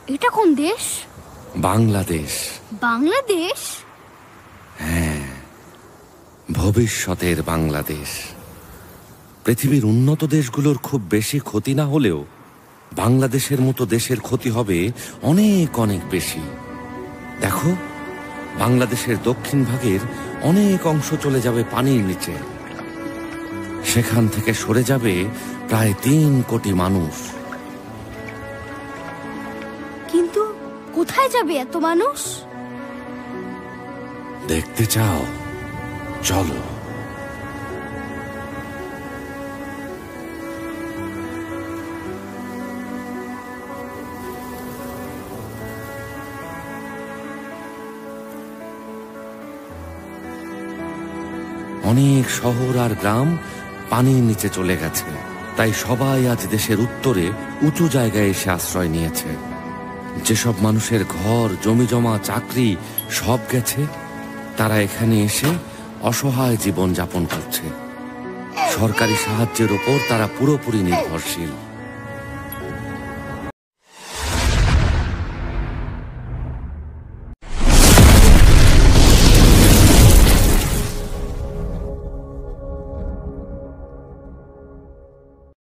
এটা কোন দেশ? বাংলাদেশ। বাংলাদেশ? হ্যাঁ, ভবিষ্যতের বাংলাদেশ। পৃথিবীর উন্নত দেশগুলোর খুব বেশি ক্ষতি না হলেও বাংলাদেশের মতো দেশের ক্ষতি হবে অনেক অনেক বেশি। দেখো, বাংলাদেশের দক্ষিণ ভাগের অনেক অংশ চলে যাবে পানির নিচে। সেখান থেকে সরে যাবে প্রায় 3 কোটি মানুষ। কিন্তু কোথায় যাবে এত মানুষ? দেখতে চাও? চলো। অনেক শহর আর গ্রাম পানির নিচে চলে গেছে, তাই সবাই আজ দেশের উত্তরে উঁচু জায়গায় এসে আশ্রয় নিয়েছে। যেসব মানুষের ঘর, জমিজমা, চাকরি সব গেছে, তারা এখানে এসে অসহায় জীবন যাপন করছে। সরকারি সাহায্যের ওপর তারা পুরোপুরি নির্ভরশীল।